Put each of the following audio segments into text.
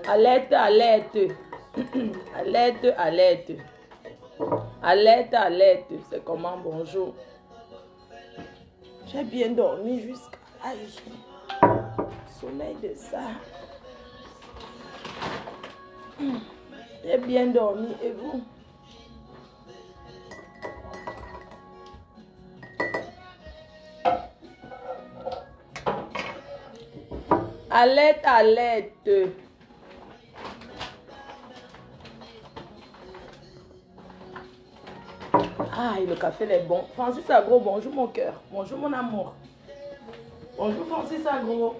Alerte, alerte. Alerte, alerte. Alerte, alerte. C'est comment? Bonjour. J'ai bien dormi jusqu'à sommeil de ça. J'ai bien dormi et vous? Alerte, alerte. Ah, le café est bon. Francis Agro, bonjour mon cœur. Bonjour mon amour. Bonjour Francis Agro.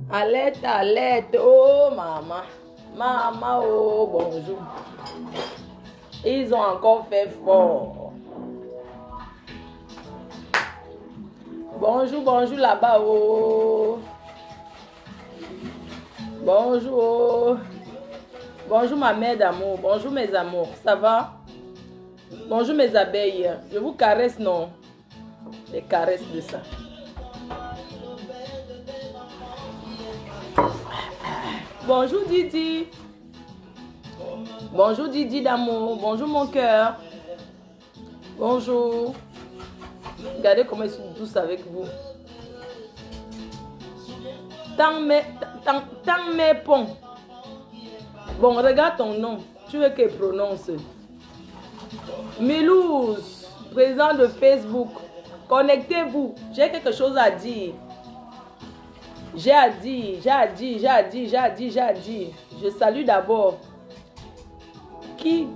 Alerte, alerte, oh maman, maman, oh bonjour. Ils ont encore fait fort. Bonjour, bonjour là-bas, oh. Bonjour, oh. Bonjour ma mère d'amour, bonjour mes amours, ça va? Bonjour mes abeilles, je vous caresse, non? Les caresses de ça. Bonjour Didi. Bonjour Didi d'amour. Bonjour mon cœur. Bonjour. Regardez comment ils sont tous avec vous. Tant mes ponts. Bon, regarde ton nom. Tu veux qu'il prononce. Milouz, président de Facebook. Connectez-vous. J'ai quelque chose à dire. J'ai dit. Je salue d'abord. Qui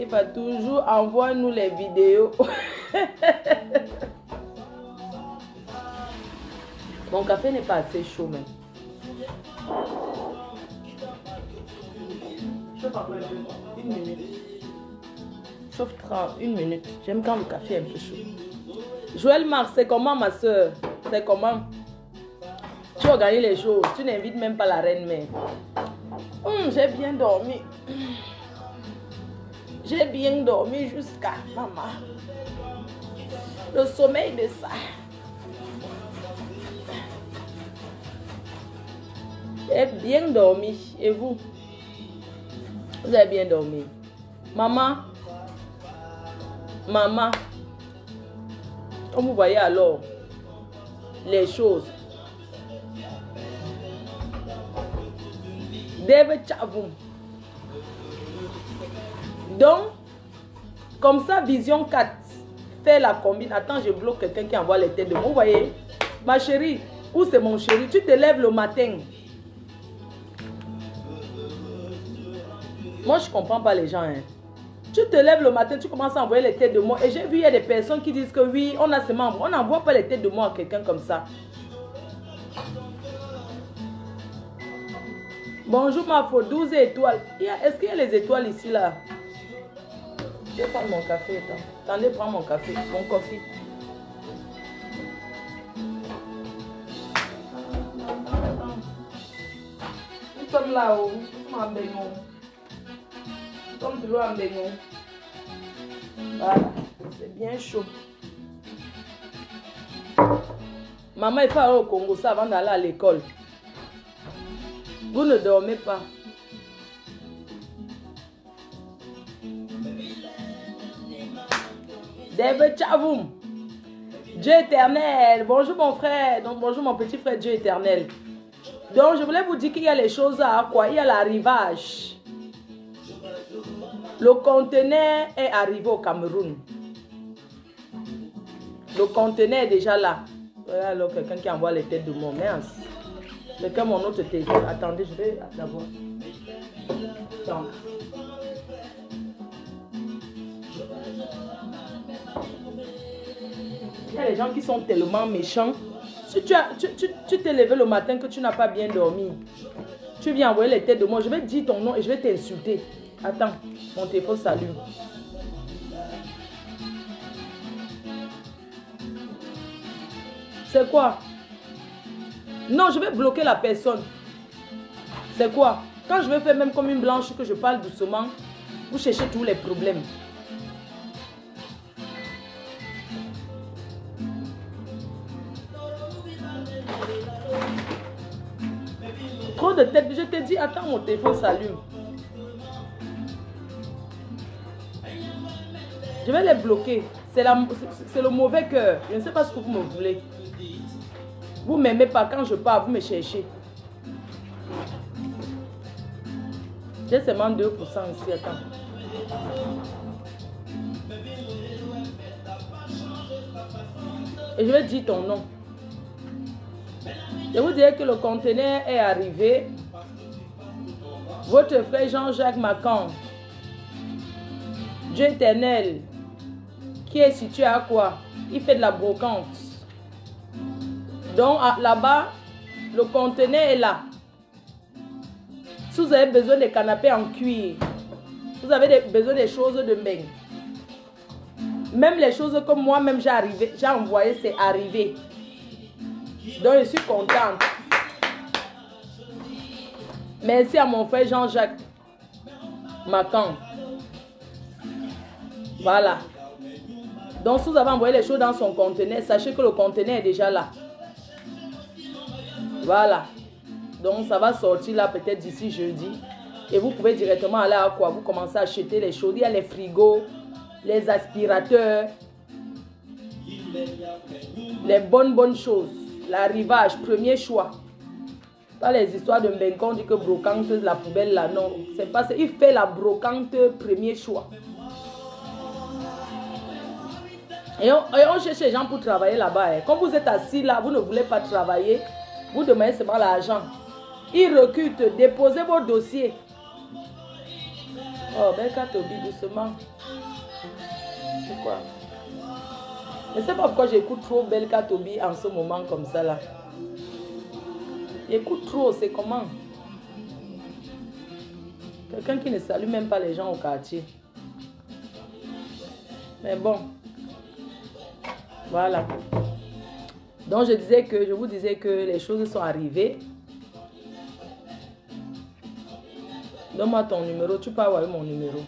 va toujours envoyer nous les vidéos. Mon café n'est pas assez chaud, mais. Chauffe après une minute. Chauffe 30, une minute. J'aime quand le café est un peu chaud. Joël Marc, c'est comment ma soeur? C'est comment? Tu organises les choses, tu n'invites même pas la reine-mère. J'ai bien dormi. J'ai bien dormi jusqu'à maman. Le sommeil de ça. J'ai bien dormi. Et vous? Vous avez bien dormi? Maman? Maman? Comme vous voyez alors, les choses. David Chavoum. Donc, comme ça, Vision 4 fait la combine. Attends, je bloque quelqu'un qui envoie les têtes de moi. Vous voyez? Ma chérie, où c'est mon chéri? Tu te lèves le matin. Moi, je ne comprends pas les gens. Hein. Tu te lèves le matin, tu commences à envoyer les têtes de moi. Et j'ai vu, il y a des personnes qui disent que oui, on a seulement... On n'envoie pas les têtes de moi à quelqu'un comme ça. Bonjour ma faute, 12 étoiles. Est-ce qu'il y a les étoiles ici là? Je vais prendre mon café. Attendez, prends mon café, mon coffee. Nous sommes là-haut, nous sommes en baignon. Nous sommes toujours en baignon. Voilà, c'est bien chaud. Maman, il faut aller au Congo ça avant d'aller à l'école. Vous ne dormez pas. David Chavoum. Dieu éternel. Bonjour mon frère. Donc bonjour mon petit frère Dieu éternel. Donc je voulais vous dire qu'il y a les choses à quoi. Il y a l'arrivage. Le conteneur est arrivé au Cameroun. Le conteneur est déjà là. Voilà alors quelqu'un qui envoie les têtes de mon mince. Quelqu'un mon autre tête. Attendez, je vais d'abord. Donc. Il y a des gens qui sont tellement méchants. Si tu t'es levé le matin que tu n'as pas bien dormi, Tu viens envoyer les têtes de moi. Je vais dire ton nom et je vais t'insulter. Attends, mon téléphone s'allume. C'est quoi? Non, je vais bloquer la personne. C'est quoi? Quand je vais faire même comme une blanche que je parle doucement, vous cherchez tous les problèmes. Trop de tête, je te dis, attends, mon téléphone s'allume. Je vais les bloquer. C'est le mauvais cœur. Je ne sais pas ce que vous me voulez. Vous ne m'aimez pas quand je parle, vous me cherchez. J'ai seulement 2% ici, attends. Et je vais dire ton nom. Je vous dirai que le conteneur est arrivé. Votre frère Jean-Jacques Macan, Dieu éternel, qui est situé à quoi? Il fait de la brocante. Donc là-bas, le conteneur est là. Si vous avez besoin de canapés en cuir, vous avez besoin des choses de bain. Même les choses que moi-même j'ai envoyé, c'est arrivé. Donc je suis contente. Merci à mon frère Jean-Jacques Macan. Voilà. Donc si vous avez envoyé les choses dans son conteneur, sachez que le conteneur est déjà là. Voilà. Donc ça va sortir là peut-être d'ici jeudi. Et vous pouvez directement aller à quoi? Vous commencez à acheter les choses. Il y a les frigos, les aspirateurs, les bonnes choses. L'arrivage, premier choix. Pas les histoires de Mbenko, on dit que brocante, la poubelle là, non. C'est pas ça. Il fait la brocante, premier choix. Et on cherche les gens pour travailler là-bas. Hein. Quand vous êtes assis là, vous ne voulez pas travailler, vous demandez seulement l'argent. Ils recrutent, déposez vos dossiers. Oh, Belka Tobi, doucement. C'est quoi? Je ne sais pas pourquoi j'écoute trop Belka Tobi en ce moment comme ça là. J'écoute trop, c'est comment? Quelqu'un qui ne salue même pas les gens au quartier. Mais bon. Voilà. Donc je vous disais que les choses sont arrivées. Donne-moi ton numéro, tu peux avoir mon numéro.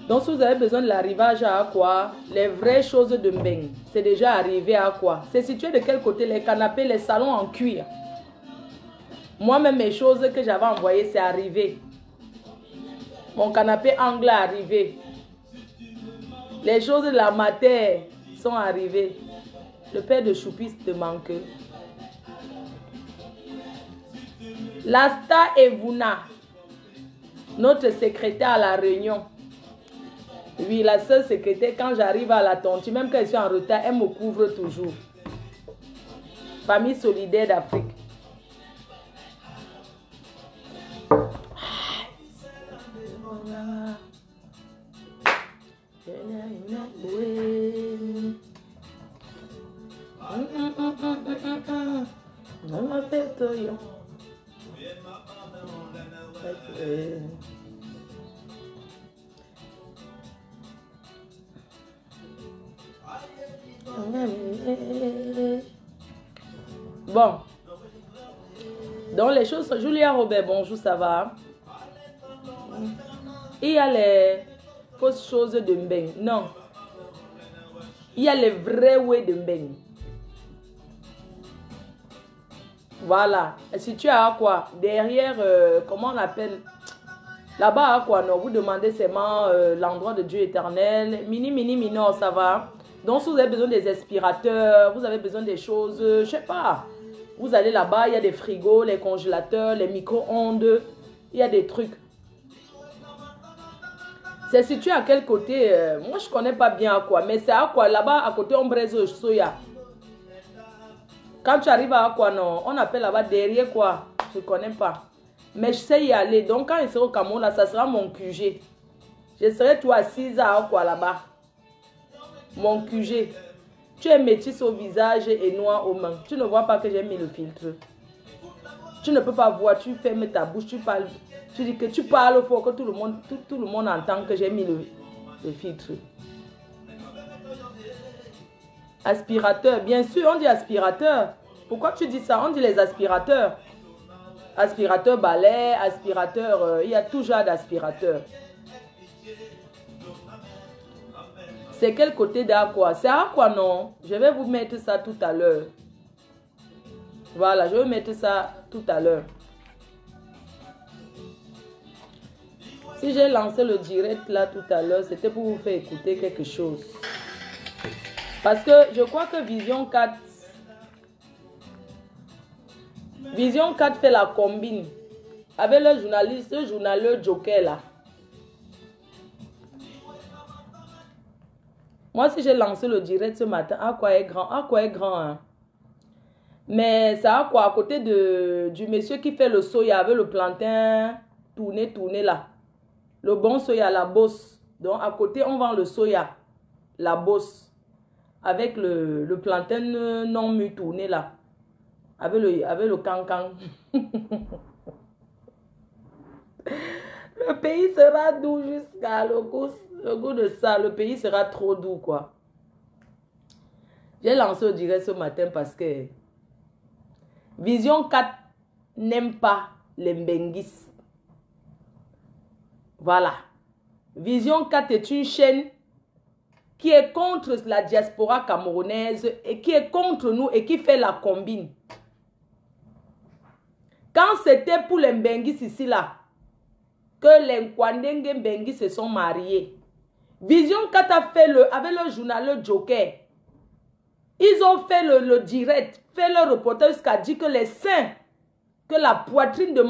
Donc si vous avez besoin de l'arrivage à quoi? Les vraies choses de Mbeng, c'est déjà arrivé à quoi? C'est situé de quel côté? Les canapés, les salons en cuir. Moi-même, mes choses que j'avais envoyées, c'est arrivé. Mon canapé anglais est arrivé. Les choses de la matière sont arrivées. Le père de Choupis te manque. Lasta Evuna, notre secrétaire à la réunion. Oui, la seule secrétaire, quand j'arrive à la tontine, même quand je suis en retard, elle me couvre toujours. Famille solidaire d'Afrique. Bon. Donc les choses sont... Julia Robert, bonjour, ça va? Il y a les fausses choses de Mbeng. Non. Il y a les vrais way de Mbeng. Voilà. Si tu as quoi? Derrière, comment on appelle? Là-bas, quoi, non? Vous demandez seulement l'endroit de Dieu éternel. Mini, non, ça va. Donc, si vous avez besoin des aspirateurs, vous avez besoin des choses, je sais pas. Vous allez là-bas, il y a des frigos, les congélateurs, les micro-ondes. Il y a des trucs. C'est situé à quel côté? Moi, je connais pas bien à quoi. Mais c'est à quoi? Là-bas, à côté Ombrezo Soya. Quand tu arrives à quoi, non? On appelle là-bas derrière quoi? Je connais pas. Mais je sais y aller. Donc, quand il sera au Cameroun, là, ça sera mon QG. Je serai toi assise à quoi là-bas? Mon QG. Tu es métisse au visage et noir aux mains. Tu ne vois pas que j'ai mis le filtre. Tu ne peux pas voir, tu fermes ta bouche, tu parles. Tu dis que tu parles fort, que tout le monde entend que j'ai mis le filtre. Aspirateur, bien sûr, on dit aspirateur. Pourquoi tu dis ça? On dit les aspirateurs. Aspirateur balai, aspirateur, il y a tout genre d'aspirateur. C'est quel côté d'Aqua? C'est Aqua, non? Je vais vous mettre ça tout à l'heure. Voilà, je vais mettre ça tout à l'heure. Si j'ai lancé le direct là tout à l'heure, c'était pour vous faire écouter quelque chose. Parce que je crois que Vision 4 fait la combine avec le journaliste, le journaleux Joker là. Moi, si j'ai lancé le direct ce matin, Aqua est grand, hein. Mais c'est Aqua à côté du monsieur qui fait le soya avec le plantain tourné là. Le bon soya, la bosse. Donc à côté, on vend le soya, la bosse. Avec le plantain non mûr tourné là. Avec le cancan. Le pays sera doux jusqu'à le goût de ça. Le pays sera trop doux, quoi. J'ai lancé au direct ce matin parce que Vision 4 n'aime pas les Mbenguis. Voilà. Vision 4 est une chaîne qui est contre la diaspora camerounaise et qui est contre nous et qui fait la combine. Quand c'était pour les Mbenguis ici là, que les Kwandenge Mbenguis se sont mariés, Vision 4 a fait avec le journal Le Joker. Ils ont fait le direct, fait le reportage jusqu'à dire que les seins, que la poitrine de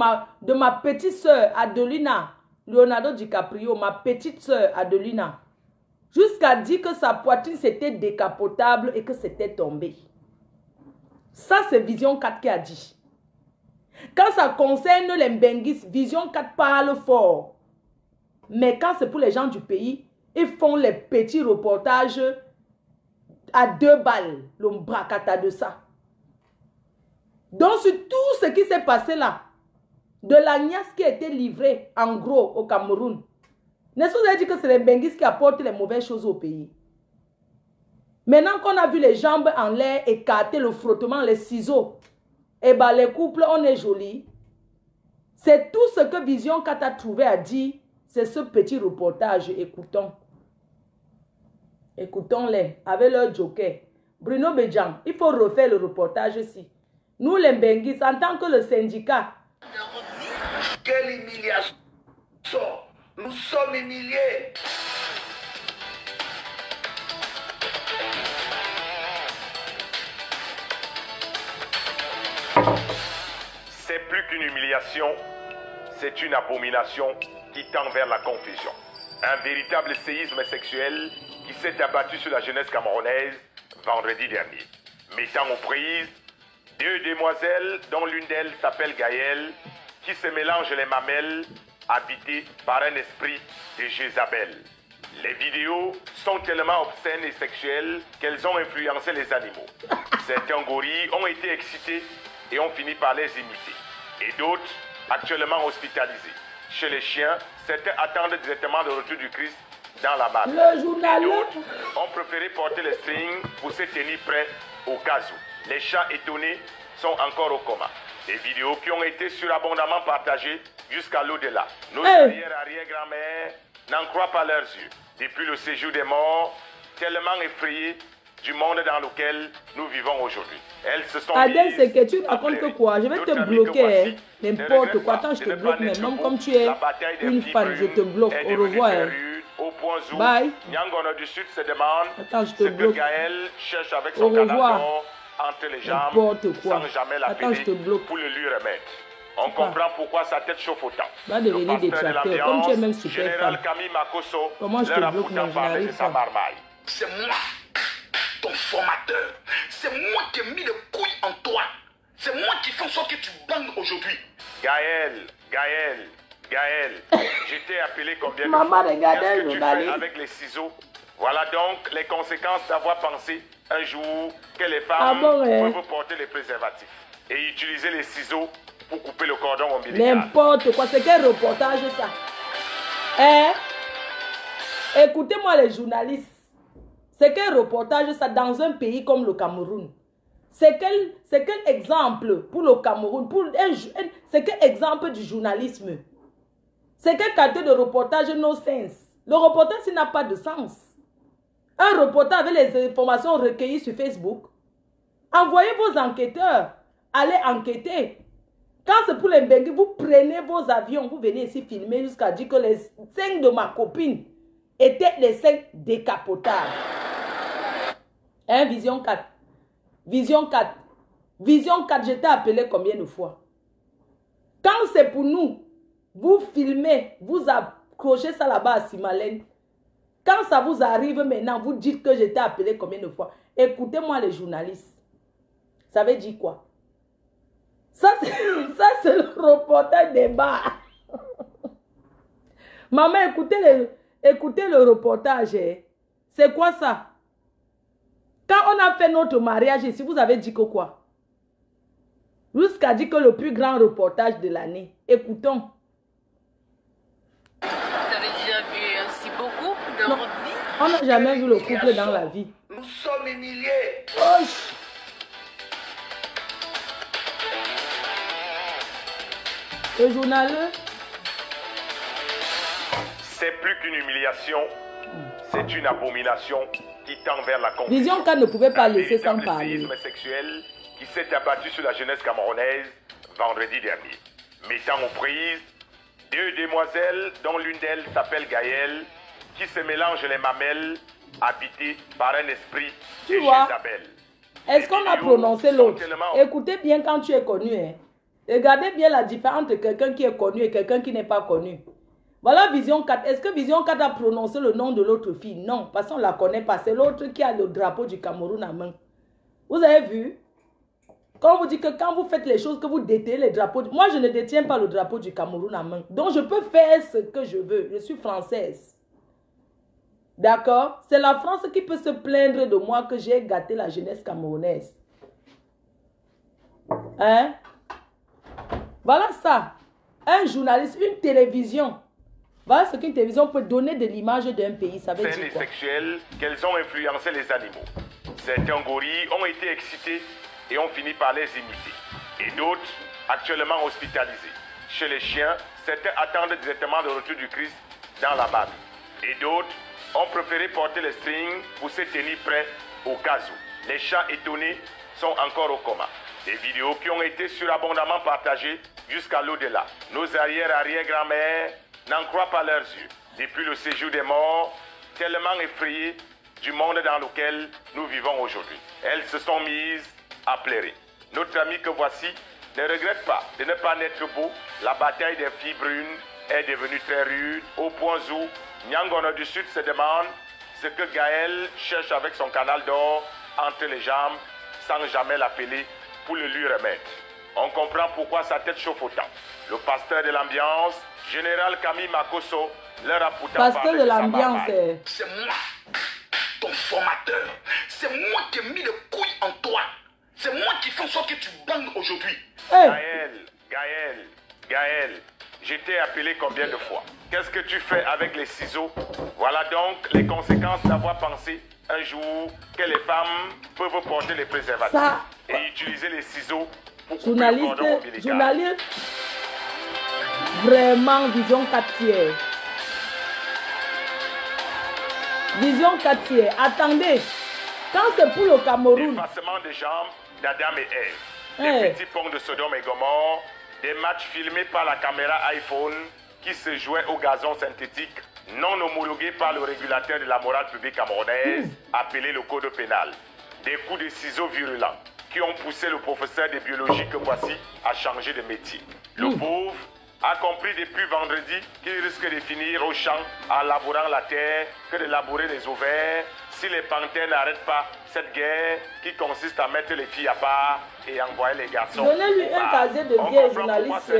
ma petite soeur Adelina, Leonardo DiCaprio, ma petite soeur Adelina, jusqu'à dire que sa poitrine c'était décapotable et que c'était tombé. Ça, c'est Vision 4 qui a dit. Quand ça concerne les Mbenguis, Vision 4 parle fort. Mais quand c'est pour les gens du pays, ils font les petits reportages à 2 balles, le bracata de ça. Donc, sur tout ce qui s'est passé là, de la niasse qui a été livrée en gros au Cameroun, n'est-ce pas dit que c'est les Mbenguis qui apportent les mauvaises choses au pays? Maintenant qu'on a vu les jambes en l'air écartées, le frottement, les ciseaux, et bien les couples, on est jolis. C'est tout ce que Vision 4 a trouvé à dire, c'est ce petit reportage. Écoutons. Écoutons-les avec leur joker. Bruno Bedjan, il faut refaire le reportage ici. Nous les Mbenguis, en tant que le syndicat. Quelle humiliation! Nous sommes humiliés! C'est plus qu'une humiliation, c'est une abomination qui tend vers la confusion. Un véritable séisme sexuel qui s'est abattu sur la jeunesse camerounaise vendredi dernier, mettant aux prises 2 demoiselles dont l'une d'elles s'appelle Gaëlle, qui se mélangent les mamelles, habitées par un esprit de Jézabel. Les vidéos sont tellement obscènes et sexuelles qu'elles ont influencé les animaux. Certains gorilles ont été excités et ont fini par les imiter. Et d'autres, actuellement hospitalisés. Chez les chiens, certains attendent directement le retour du Christ dans la malle. Le journal. Et d'autres ont préféré porter les strings pour se tenir prêts au cas où. Les chats étonnés sont encore au coma. Des vidéos qui ont été surabondamment partagées jusqu'à l'au-delà. Nos arrière-grand-mères n'en croient pas leurs yeux. Depuis le séjour des morts, tellement effrayés du monde dans lequel nous vivons aujourd'hui. Elles se sont Adèle, c'est que tu racontes que quoi? Je vais te bloquer, n'importe quoi. Attends, je te bloque même comme tu es une fan, je te bloque. Au revoir. Au point où bye. Yangono du Sud se demande attends, je te ce bloque. que Gaël cherche avec Au son revoir. canard entre les jambes sans jamais attends, je te l'appeler bloque. pour le lui remettre. On comprend pourquoi sa tête chauffe autant. Va devenir détracteur, comme tu es même super Général fan. Camille Makosso, Comment je te leur a bloque, pourtant mais je parlé de n'arrive sa pas. marmaille. C'est moi, ton formateur. C'est moi qui ai mis les couilles en toi. C'est moi qui fais en sorte que tu bandes aujourd'hui. Gaël, je t'ai appelé combien de Maman, fois? regardez Qu'est-ce le que tu fais journaliste. avec les ciseaux? Voilà donc les conséquences d'avoir pensé un jour que les Ah femmes bon, ouais. peuvent porter les préservatifs et utiliser les ciseaux pour couper le cordon ombilical. N'importe quoi, c'est quel reportage ça? Hein? Écoutez-moi les journalistes. C'est quel reportage ça dans un pays comme le Cameroun? C'est quel exemple pour le Cameroun? C'est quel exemple du journalisme? C'est quelle qualité de reportage no sense? Le reportage, il n'a pas de sens. Un reportage avec les informations recueillies sur Facebook. Envoyez vos enquêteurs. Allez enquêter. Quand c'est pour les bengues, vous prenez vos avions, vous venez ici filmer jusqu'à dire que les 5 de ma copine étaient les 5 décapotables. Hein, Vision 4. Vision 4. Vision 4, je t'ai appelé combien de fois? Quand c'est pour nous, vous filmez, vous accrochez ça là-bas à Simalène. Quand ça vous arrive maintenant, vous dites que je t'ai appelé combien de fois? Écoutez-moi les journalistes. Ça veut dire quoi? Ça, c'est le reportage des bars. Maman, écoutez le reportage. Hein. C'est quoi ça? Quand on a fait notre mariage ici, vous avez dit que quoi? Jusqu'à dire que le plus grand reportage de l'année. Écoutons. Vous avez déjà vu ainsi beaucoup dans votre vie? On n'a jamais vu le couple dans la vie. Nous sommes humiliés. Oh. Le journal. C'est plus qu'une humiliation, c'est une abomination qui tend vers la confusion. Vision 4 ne pouvait pas laisser sans véritable parler. séisme sexuel qui s'est abattu sur la jeunesse camerounaise vendredi dernier, mettant aux prises 2 demoiselles dont l'une d'elles s'appelle Gaëlle, qui se mélangent les mamelles, habitées par un esprit de Tu vois? Jézabel. Est-ce qu'on a prononcé l'autre? Écoutez bien quand tu es connu. Hein. Regardez bien la différence entre quelqu'un qui est connu et quelqu'un qui n'est pas connu. Voilà Vision 4. Est-ce que Vision 4 a prononcé le nom de l'autre fille? Non, parce qu'on ne la connaît pas. C'est l'autre qui a le drapeau du Cameroun en main. Vous avez vu? Quand on vous dit que quand vous faites les choses, que vous détenez les drapeaux. Moi, je ne détiens pas le drapeau du Cameroun en main. Donc, je peux faire ce que je veux. Je suis française. D'accord? C'est la France qui peut se plaindre de moi que j'ai gâté la jeunesse camerounaise. Hein? Voilà ça. Un journaliste, une télévision. Voilà ce qu'une télévision peut donner de l'image d'un pays. Ça veut dire quoi? Sexuelles qu'elles ont influencé les animaux. Certains gorilles ont été excités et ont fini par les imiter. Et d'autres, actuellement hospitalisés. Chez les chiens, certains attendent directement le retour du Christ dans la Bible. Et d'autres ont préféré porter les strings pour se tenir prêts au cas où. Les chats étonnés sont encore au coma. Des vidéos qui ont été surabondamment partagées jusqu'à l'au-delà. Nos arrière-arrière-grand-mères n'en croient pas leurs yeux. Depuis le séjour des morts, tellement effrayées du monde dans lequel nous vivons aujourd'hui. Elles se sont mises à pleurer. Notre ami que voici ne regrette pas de ne pas naître beau. La bataille des filles brunes est devenue très rude, au point où Nyangono du Sud se demande ce que Gaël cherche avec son canal d'or entre les jambes sans jamais l'appeler pour le lui remettre. On comprend pourquoi sa tête chauffe autant. Le pasteur de l'ambiance, Général Camille Makosso, leur a pourtant pasteur de l'ambiance. C'est moi, ton formateur. C'est moi qui ai mis le couille en toi. C'est moi qui fais en sorte que tu bandes aujourd'hui. Hey. Gaël, je t'ai appelé combien de fois? Qu'est-ce que tu fais avec les ciseaux? Voilà donc les conséquences d'avoir pensé un jour que les femmes peuvent porter les préservatifs et utiliser les ciseaux pour couper le cordon ombilical. Journaliste, vraiment Vision 4 tiers. Vision 4 tiers. Attendez, quand c'est pour le Cameroun. Dépassement des jambes d'Adam et Ève. Hey. Des petits ponts de Sodome et Gomorre. Des matchs filmés par la caméra iPhone qui se jouaient au gazon synthétique non homologué par le régulateur de la morale publique camerounaise, appelé le code pénal. Des coups de ciseaux virulents qui ont poussé le professeur de biologie que voici à changer de métier. Le pauvre a compris depuis vendredi qu'il risque de finir au champ en labourant la terre que de labourer les ovaires si les panthères n'arrêtent pas cette guerre qui consiste à mettre les filles à part et envoyer les garçons. Donnez-lui un casier de vieux journaliste.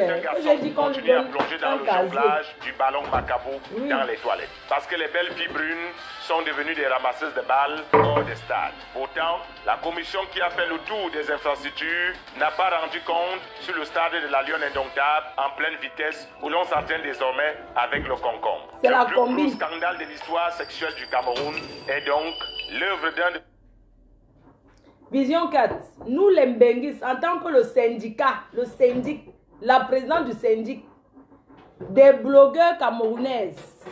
J'ai dit qu'on lui continuent à donne plonger dans un le casier. jonglage du ballon Macabo Oui. dans les toilettes. Parce que les belles filles brunes sont devenues des ramasseuses de balles hors des stades. Pourtant, la commission qui a fait le tour des infrastructures n'a pas rendu compte sur le stade de la Lyon Indomptable en pleine vitesse où l'on s'entraîne désormais avec le concombre. C'est la Le plus gros combine. scandale de l'histoire sexuelle du Cameroun est donc l'œuvre d'un... Vision 4, nous les Mbenguis, en tant que le syndicat, la présidente du syndic, des blogueurs camerounaises,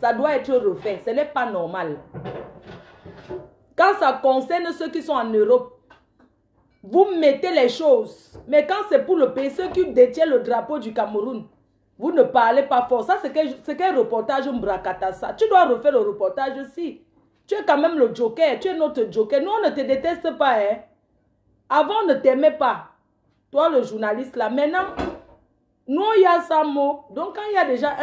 ça doit être refait, ce n'est pas normal. Quand ça concerne ceux qui sont en Europe, vous mettez les choses, mais quand c'est pour le pays, ceux qui détiennent le drapeau du Cameroun, vous ne parlez pas fort. Ça, c'est quel reportage Mbrakatassa. Tu dois refaire le reportage aussi. Tu es quand même le joker. Tu es notre joker. Nous, on ne te déteste pas. Hein? Avant, on ne t'aimait pas. Toi, le journaliste, là. Maintenant, nous, il y a ça mot. Donc, quand il y a déjà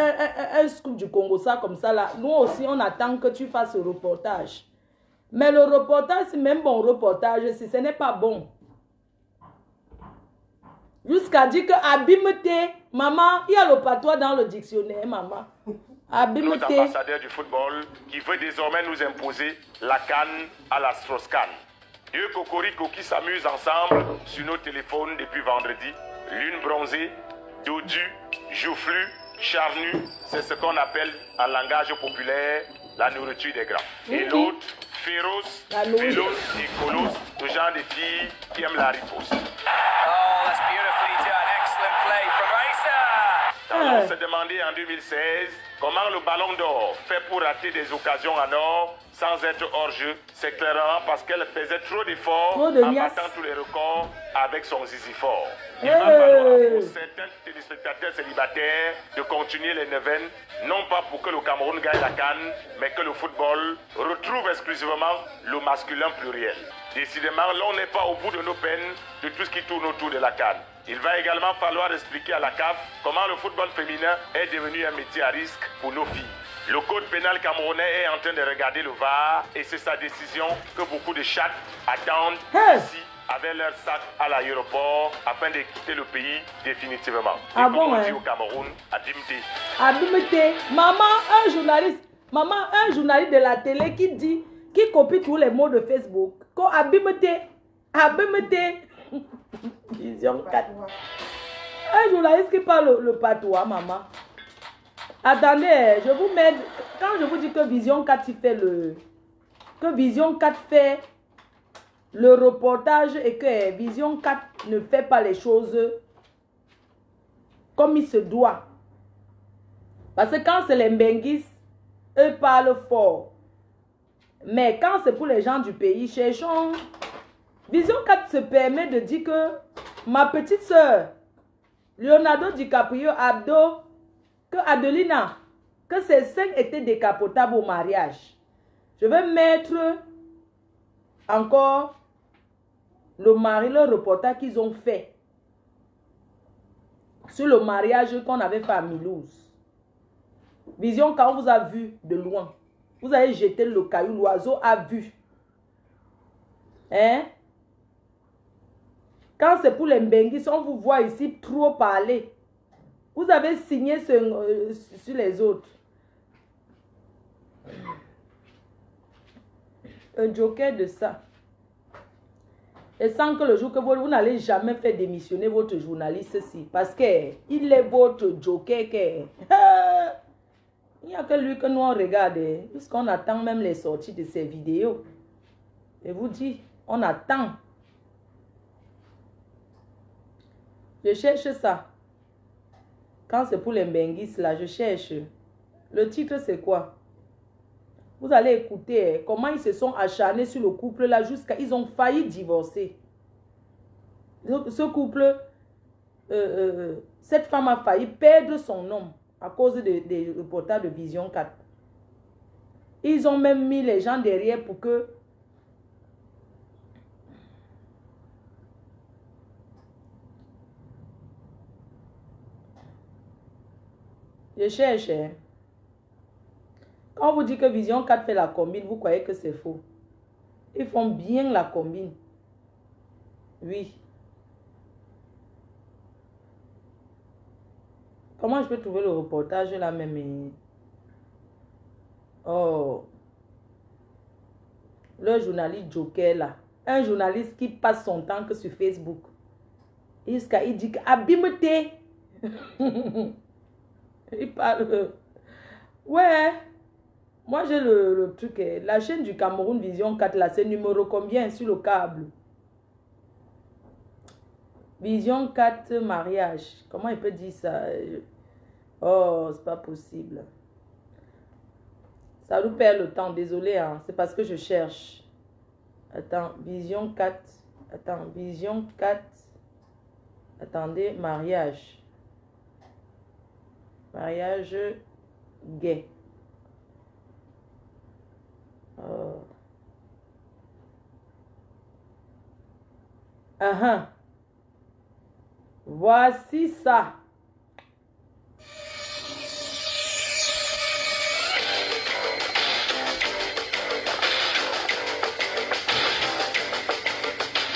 un scoop du Congo, ça, comme ça, là, nous aussi, on attend que tu fasses le reportage. Mais le reportage, c'est même bon reportage. Si ce n'est pas bon. Jusqu'à dire que abîme-t, maman, il y a le patois dans le dictionnaire, maman. Notre ambassadeur du football qui veut désormais nous imposer la canne à la Strauss-Kahn. Deux cocoricots qui s'amusent ensemble sur nos téléphones depuis vendredi. L'une bronzée, dodue, joufflue, charnue, c'est ce qu'on appelle en langage populaire la nourriture des grands. Et l'autre, féroce, véloce et colosse, le genre de filles qui aiment la riposte. Oh, that's beautifully done. Excellent play from Racer. On s'est demandé en 2016 comment le ballon d'or fait pour rater des occasions en or sans être hors jeu. C'est clairement parce qu'elle faisait trop d'efforts en battant tous les records avec son zizi fort. Il va falloir pour certains téléspectateurs célibataires de continuer les neuvaines, non pas pour que le Cameroun gagne la canne, mais que le football retrouve exclusivement le masculin pluriel. Décidément, l'on n'est pas au bout de nos peines de tout ce qui tourne autour de la canne. Il va également falloir expliquer à la CAF comment le football féminin est devenu un métier à risque pour nos filles. Le code pénal camerounais est en train de regarder le VAR et c'est sa décision que beaucoup de chattes attendent ici avec leur sac à l'aéroport afin de quitter le pays définitivement. Et comme on dit au Cameroun, abimté. Abimté. Maman, un journaliste de la télé qui copie tous les mots de Facebook. Quand abimté. Vision 4. Un journaliste qui parle le patois, maman. Attendez, je vous mets. Quand je vous dis que Vision 4 fait le reportage et que Vision 4 ne fait pas les choses comme il se doit. Parce que quand c'est les Mbenguis, eux parlent fort. Mais quand c'est pour les gens du pays, cherchons. Vision 4 se permet de dire que ma petite soeur, Leonardo DiCaprio, que Adelina, que ses seins étaient décapotables au mariage. Je vais mettre encore le reportage qu'ils ont fait sur le mariage qu'on avait fait à Milouz. Vision, quand on vous a vu de loin, vous avez jeté le caillou, l'oiseau a vu. Hein? Quand c'est pour les Mbenguis, on vous voit ici trop parler. Vous avez signé sur les autres. Un joker de ça. Et sans que le jour que vous n'allez jamais faire démissionner votre journaliste-ci. Parce qu'il est votre joker. Il n'y a que lui que nous on regarde. Puisqu'on attend même les sorties de ces vidéos. Je vous dis, on attend. Je cherche ça. Quand c'est pour les Mbenguis, là, je cherche. Le titre, c'est quoi? Vous allez écouter comment ils se sont acharnés sur le couple, là, jusqu'à... Ils ont failli divorcer. Ce couple, cette femme a failli perdre son homme à cause des reportages de Vision 4. Ils ont même mis les gens derrière pour que... Je cherche. Quand on vous dit que Vision 4 fait la combine, vous croyez que c'est faux. Ils font bien la combine. Oui. Comment je peux trouver le reportage là même? Oh. Le journaliste Joker là. Un journaliste qui passe son temps que sur Facebook. Il dit que abîme-t. Il parle. Ouais. Moi j'ai le truc. La chaîne du Cameroun Vision 4 là. C'est numéro combien sur le câble? Vision 4 mariage. Comment il peut dire ça? Oh, c'est pas possible. Ça nous perd le temps. Désolé, hein. C'est parce que je cherche. Attends, Vision 4. Attends, Vision 4. Attendez, mariage. Mariage gay. Oh. Voici ça.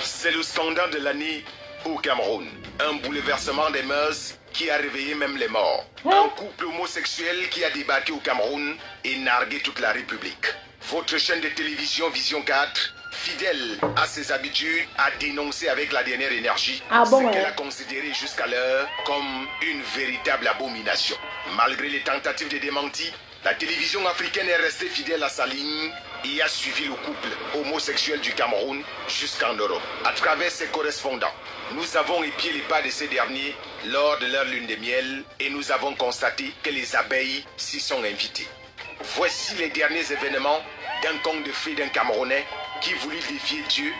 C'est le scandale de l'année au Cameroun. Un bouleversement des mœurs qui a réveillé même les morts. Un couple homosexuel qui a débarqué au Cameroun et nargué toute la République. Votre chaîne de télévision Vision 4, fidèle à ses habitudes, a dénoncé avec la dernière énergie ce qu'elle a considéré jusqu'à l'heure comme une véritable abomination. Malgré les tentatives de démenti, la télévision africaine est restée fidèle à sa ligne et a suivi le couple homosexuel du Cameroun jusqu'en Europe. À travers ses correspondants, nous avons épié les pas de ces derniers lors de leur lune de miel et nous avons constaté que les abeilles s'y sont invitées. Voici les derniers événements d'un conte de fées d'un Camerounais qui voulut défier Dieu,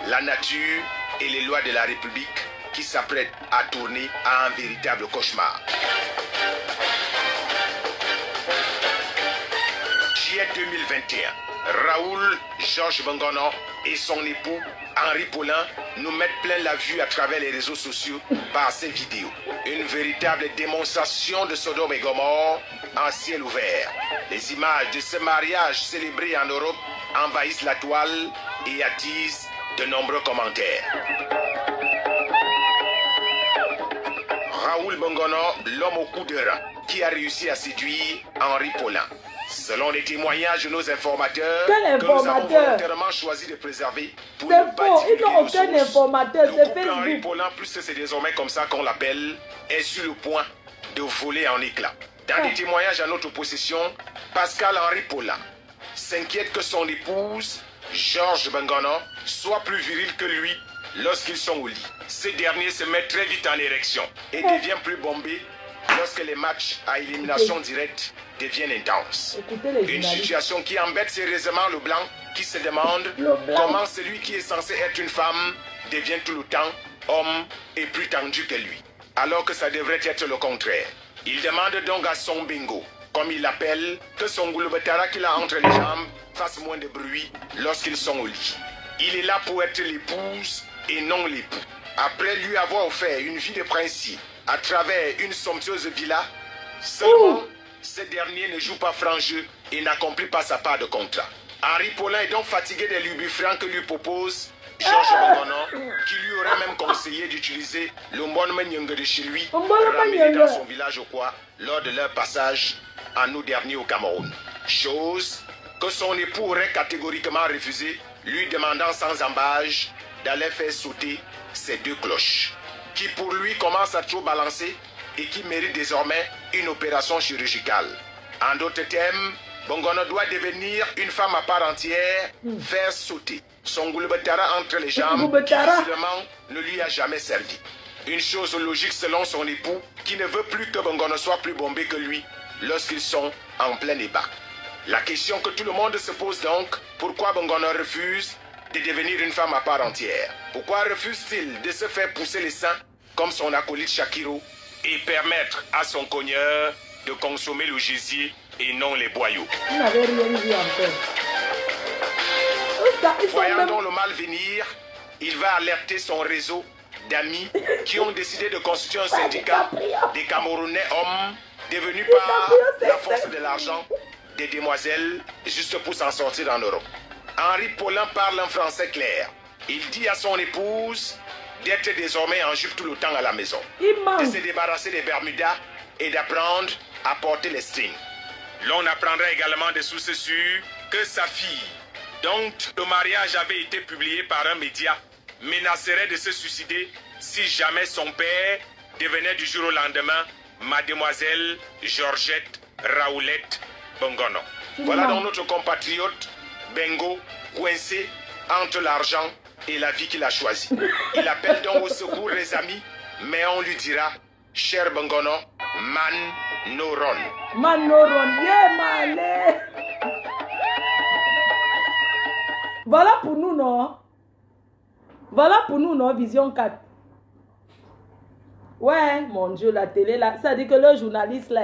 la nature et les lois de la République qui s'apprête à tourner à un véritable cauchemar. Juillet 2021, Raoul Georges Bongono et son époux Henri Paulin nous mettent plein la vue à travers les réseaux sociaux par ces vidéos. Une véritable démonstration de Sodome et Gomorrhe en ciel ouvert. Les images de ce mariage célébré en Europe envahissent la toile et attisent de nombreux commentaires. Raoul Bongono, l'homme au cou de rein, qui a réussi à séduire Henri Paulin. Selon les témoignages de nos informateurs, que nous avons volontairement choisi de préserver pour ne pas divulguer ils n'ont aucun informateur, c'est Facebook. Henri Paulin, plus c'est désormais comme ça qu'on l'appelle, est sur le point de voler en éclats. Dans des témoignages à notre possession, Pascal-Henri Paulin s'inquiète que son épouse, Georges Bongono, soit plus virile que lui lorsqu'ils sont au lit. Ce dernier se met très vite en érection et devient plus bombé lorsque les matchs à élimination directe deviennent intenses. Une situation qui embête sérieusement le blanc qui se demande comment celui qui est censé être une femme devient tout le temps homme et plus tendu que lui, alors que ça devrait être le contraire. Il demande donc à son bingo, comme il l'appelle, que son goulobetara qu'il a entre les jambes fasse moins de bruit lorsqu'ils sont au lit. Il est là pour être l'épouse et non l'époux. Après lui avoir offert une vie de principe à travers une somptueuse villa, seulement ce dernier ne joue pas franc jeu et n'accomplit pas sa part de contrat. Henri Paulin est donc fatigué des lubrifiants que lui propose Georges Bongono, qui lui aurait même conseillé d'utiliser le Mbonme Nyenge de chez lui, ramené dans son village au Kwa, lors de leur passage en août dernier au Cameroun. Chose que son époux aurait catégoriquement refusé, lui demandant sans embâche d'aller faire sauter ces deux cloches, qui pour lui commencent à trop balancer et qui méritent désormais une opération chirurgicale. En d'autres termes, Bongono doit devenir une femme à part entière, faire sauter son goulbetara entre les jambes, qui visiblement ne lui a jamais servi. Une chose logique selon son époux, qui ne veut plus que Bongono soit plus bombé que lui lorsqu'ils sont en plein débat. La question que tout le monde se pose donc, pourquoi Bongono refuse de devenir une femme à part entière? Pourquoi refuse-t-il de se faire pousser les seins comme son acolyte Shakiro et permettre à son cogneur de consommer le gésier et non les boyaux? Vous n'avez rien dit encore. Voyant donc le mal venir, il va alerter son réseau d'amis qui ont décidé de constituer un syndicat des Camerounais hommes devenus par la force de l'argent des demoiselles juste pour s'en sortir en Europe. Henri Paulin parle un français clair. Il dit à son épouse d'être désormais en jupe tout le temps à la maison, de se débarrasser des Bermudas et d'apprendre à porter les strings. L'on apprendra également des sources sûres que sa fille, dont le mariage avait été publié par un média, menacerait de se suicider si jamais son père devenait du jour au lendemain Mademoiselle Georgette Raoulette Bongono. Voilà donc notre compatriote Bengo coincé entre l'argent et la vie qu'il a choisie. Il appelle donc au secours les amis, mais on lui dira, cher Bongono, man no run. Man no run, yeah, malé. Voilà pour nous, non? Voilà pour nous, non? Vision 4. Ouais, mon Dieu, la télé, là, ça dit que le journaliste, là,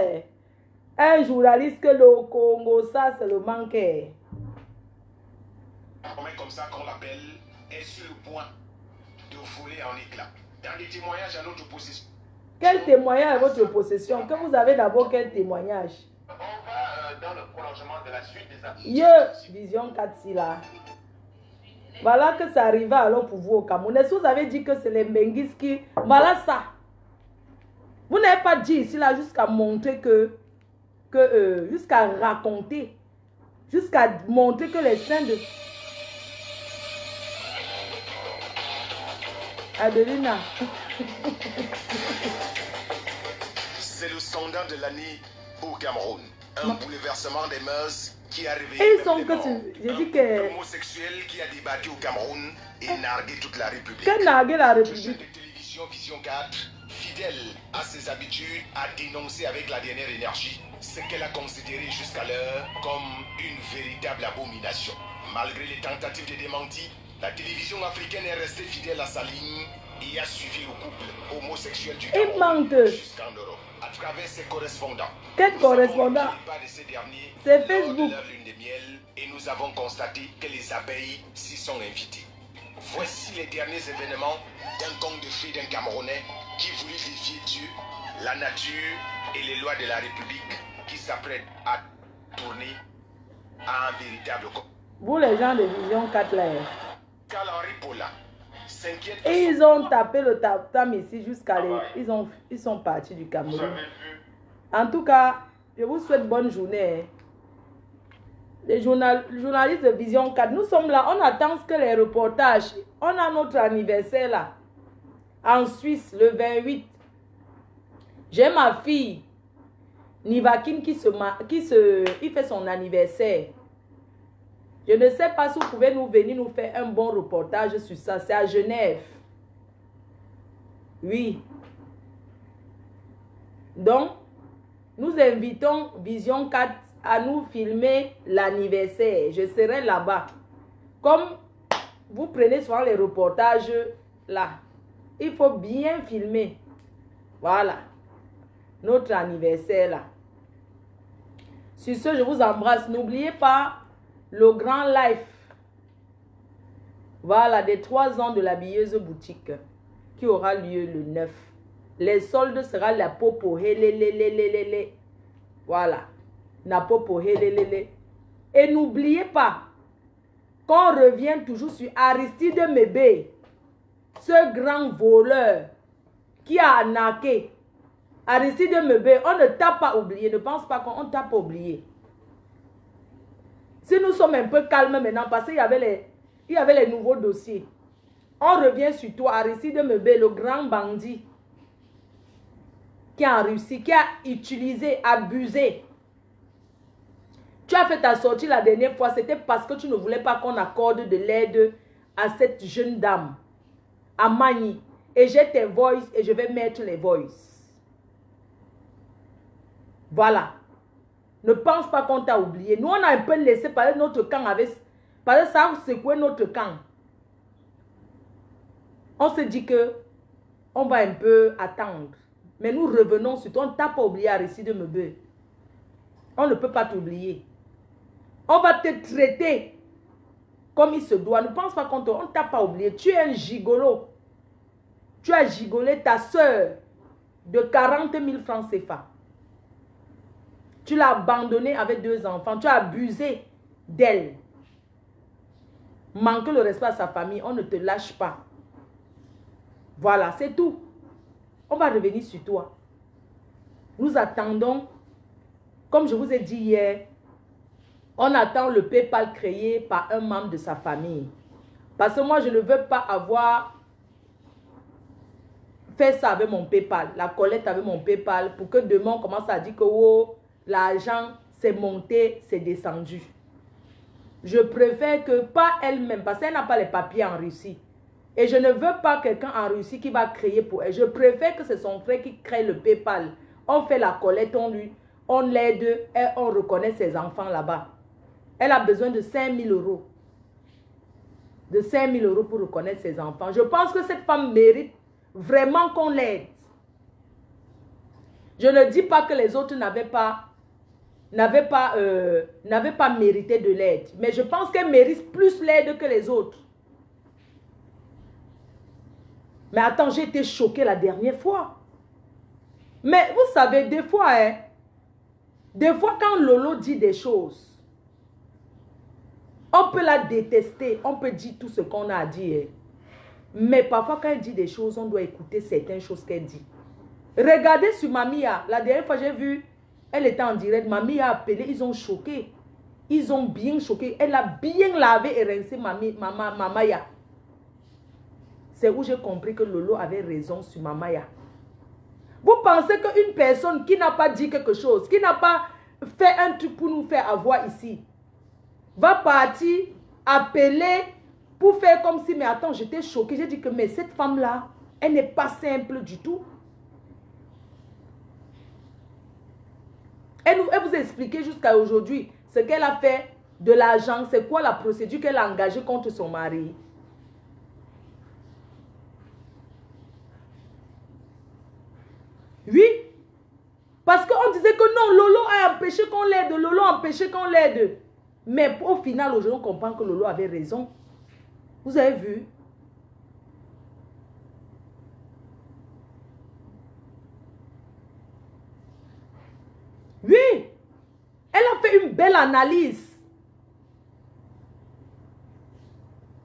un journaliste que le Congo, ça, c'est le manqué. Comme ça qu'on l'appelle, est sur le point de voler en éclats. Dans des témoignages à notre possession. Quel témoignage à votre possession? Que vous avez d'abord quel témoignage? On va dans le prolongement de la suite des actions. Vision 4, si là. Voilà que ça arriva alors pour vous au Cameroun. Est-ce que vous avez dit que c'est les Menguis qui... Voilà ça. Vous n'avez pas dit ici là jusqu'à montrer jusqu'à raconter, jusqu'à montrer que les saints de... Adelina. C'est le scandale de l'année au Cameroun. Un bouleversement des mœurs qui a réveillé Et ils sont les que morts. j'ai dit que... Homosexuel qui a débattu au Cameroun et nargué toute la République. Quelle nargué la Notre chaîne République? de télévision Vision 4, fidèle à ses habitudes, a dénoncé avec la dernière énergie ce qu'elle a considéré jusqu'à l'heure comme une véritable abomination. Malgré les tentatives de démenti, la télévision africaine est restée fidèle à sa ligne et a suivi le couple homosexuel du Il manque. jusqu'en Europe à travers ses correspondants. Quel Nous correspondant? avons pas de ces derniers C'est lors de Facebook. leur lune de miel et nous avons constaté que les abeilles s'y sont invitées. Voici les derniers événements d'un conte de fées d'un Camerounais qui voulut défier Dieu, la nature et les lois de la République qui s'apprête à tourner à un véritable Vous les gens de Vision 4 là. Henri Paulin s'inquiète. Et ils ont tapé le tam ici jusqu'à les... Ils sont partis du Cameroun. En tout cas, je vous souhaite bonne journée. Les journalistes de Vision 4, nous sommes là, on attend que les reportages. On a notre anniversaire là, en Suisse, le 28. J'ai ma fille, Nivakin, il fait son anniversaire. Je ne sais pas si vous pouvez nous venir nous faire un bon reportage sur ça. C'est à Genève. Oui. Donc, nous invitons Vision 4 à nous filmer l'anniversaire. Je serai là-bas. Comme vous prenez souvent les reportages là, il faut bien filmer. Voilà. Notre anniversaire là. Sur ce, je vous embrasse. N'oubliez pas le grand live. Voilà, des 3 ans de l'habilleuse boutique qui aura lieu le 9. Les soldes sera la popo. Voilà. La popo. Et n'oubliez pas qu'on revient toujours sur Aristide Mébé, ce grand voleur qui a arnaqué. Aristide Mébé, on ne t'a pas oublié. Ne pense pas qu'on t'a pas oublié. Si nous sommes un peu calmes maintenant, parce qu'il y avait les nouveaux dossiers. On revient sur toi, Aristide Mébé, le grand bandit qui a réussi, qui a utilisé, abusé. Tu as fait ta sortie la dernière fois, c'était parce que tu ne voulais pas qu'on accorde de l'aide à cette jeune dame, à Mani. Et j'ai tes voices et je vais mettre les voices. Voilà. Ne pense pas qu'on t'a oublié. Nous, on a un peu laissé parler notre camp avec... Parce que ça a secoué notre camp. On se dit que on va un peu attendre. Mais nous revenons sur toi. On ne t'a pas oublié, Aristide Mébé. On ne peut pas t'oublier. On va te traiter comme il se doit. Ne pense pas qu'on ne t'a pas oublié. Tu es un gigolo. Tu as gigolé ta soeur de 40 000 francs CFA. Tu l'as abandonnée avec 2 enfants. Tu as abusé d'elle. Manque le respect à sa famille. On ne te lâche pas. Voilà, c'est tout. On va revenir sur toi. Nous attendons, comme je vous ai dit hier, on attend le PayPal créé par un membre de sa famille. Parce que moi, je ne veux pas avoir fait ça avec mon PayPal, la collecte avec mon PayPal, pour que demain, on commence à dire que oh, l'argent s'est monté, c'est descendu. Je préfère que pas elle-même, parce qu'elle n'a pas les papiers en Russie. Et je ne veux pas quelqu'un en Russie qui va créer pour elle. Je préfère que c'est son frère qui crée le PayPal. On fait la collecte, on l'aide et on reconnaît ses enfants là-bas. Elle a besoin de 5 000 euros. De 5 000 euros pour reconnaître ses enfants. Je pense que cette femme mérite vraiment qu'on l'aide. Je ne dis pas que les autres n'avaient pas mérité de l'aide. Mais je pense qu'elle mérite plus l'aide que les autres. Mais attends, j'ai été choquée la dernière fois. Mais vous savez, des fois, quand Lolo dit des choses, on peut la détester, on peut dire tout ce qu'on a à dire. Mais parfois, quand elle dit des choses, on doit écouter certaines choses qu'elle dit. Regardez sur Mamia. La dernière fois, j'ai vu, elle était en direct. Mamia a appelé, ils ont choqué. Ils ont bien choqué. Elle a bien lavé et rincé Mamaya. C'est où j'ai compris que Lolo avait raison sur Mamaya. Vous pensez qu'une personne qui n'a pas dit quelque chose, qui n'a pas fait un truc pour nous faire avoir ici, va partir appeler pour faire comme si, mais attends, j'étais choquée. J'ai dit que, mais cette femme-là, elle n'est pas simple du tout. Elle vous a expliqué jusqu'à aujourd'hui ce qu'elle a fait de l'argent, c'est quoi la procédure qu'elle a engagée contre son mari. Oui, parce qu'on disait que non, Lolo a empêché qu'on l'aide, Lolo a empêché qu'on l'aide. Mais au final, aujourd'hui, on comprend que Lolo avait raison. Vous avez vu? Oui, elle a fait une belle analyse.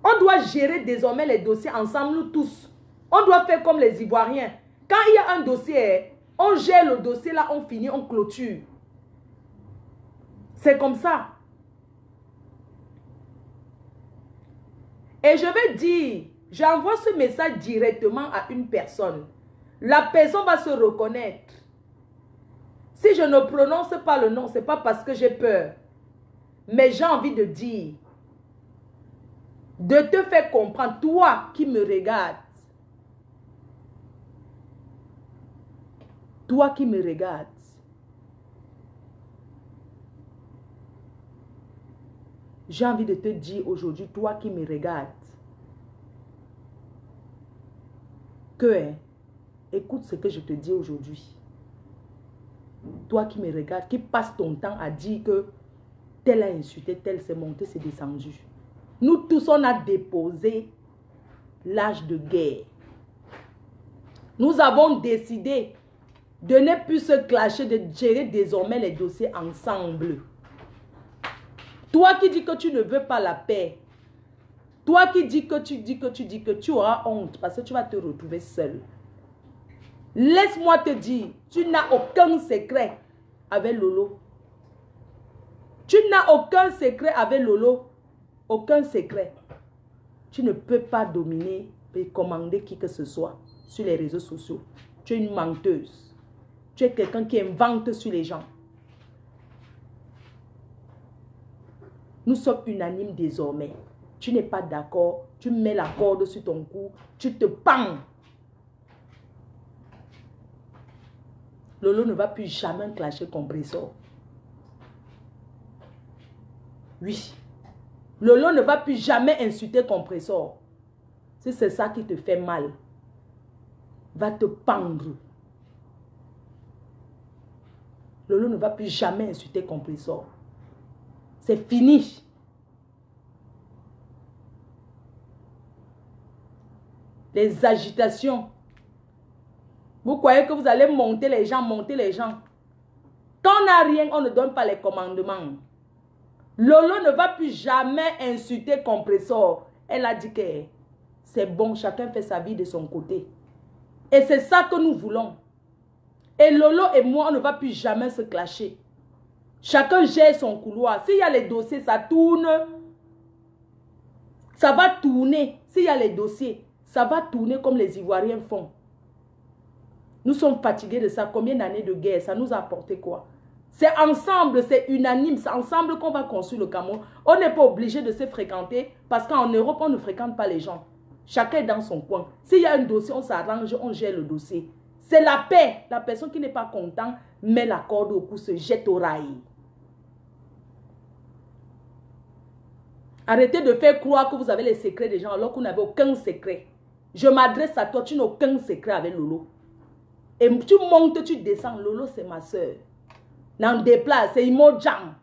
On doit gérer désormais les dossiers ensemble, nous tous. On doit faire comme les Ivoiriens. Quand il y a un dossier, on gère le dossier là, on finit, on clôture. C'est comme ça. Et je vais dire, j'envoie ce message directement à une personne. La personne va se reconnaître. Si je ne prononce pas le nom, ce n'est pas parce que j'ai peur. Mais j'ai envie de dire, de te faire comprendre, toi qui me regardes. Toi qui me regardes. J'ai envie de te dire aujourd'hui, toi qui me regardes, que, écoute ce que je te dis aujourd'hui. Toi qui me regardes, qui passe ton temps à dire que tel a insulté, tel s'est monté, c'est descendu. Nous tous, on a déposé l'âge de guerre. Nous avons décidé de ne plus se clasher, de gérer désormais les dossiers ensemble. Toi qui dis que tu ne veux pas la paix, toi qui dis que tu auras honte parce que tu vas te retrouver seul. Laisse-moi te dire, tu n'as aucun secret avec Lolo. Tu n'as aucun secret avec Lolo. Aucun secret. Tu ne peux pas dominer et commander qui que ce soit sur les réseaux sociaux. Tu es une menteuse. Tu es quelqu'un qui invente sur les gens. Nous sommes unanimes désormais. Tu n'es pas d'accord. Tu mets la corde sur ton cou. Tu te pends. Lolo ne va plus jamais clasher compresseur. Oui. Lolo ne va plus jamais insulter compresseur. Si c'est ça qui te fait mal, va te pendre. Lolo ne va plus jamais insulter compresseur. C'est fini. Les agitations. Vous croyez que vous allez monter les gens, Quand on n'a rien, on ne donne pas les commandements. Lolo ne va plus jamais insulter Compressor. Elle a dit que c'est bon, chacun fait sa vie de son côté. Et c'est ça que nous voulons. Et Lolo et moi, on ne va plus jamais se clasher. Chacun gère son couloir. S'il y a les dossiers, ça tourne. Ça va tourner. S'il y a les dossiers, ça va tourner comme les Ivoiriens font. Nous sommes fatigués de ça. Combien d'années de guerre? Ça nous a apporté quoi? C'est ensemble, c'est unanime. C'est ensemble qu'on va construire le Cameroun. On n'est pas obligé de se fréquenter parce qu'en Europe, on ne fréquente pas les gens. Chacun est dans son coin. S'il y a un dossier, on s'arrange, on gère le dossier. C'est la paix. La personne qui n'est pas contente met la corde au cou, se jette au rail. Arrêtez de faire croire que vous avez les secrets des gens alors que vous n'avez aucun secret. Je m'adresse à toi, tu n'as aucun secret avec Lolo. Et tu montes, tu descends. Lolo, c'est ma soeur. N'en déplace, c'est Imojang.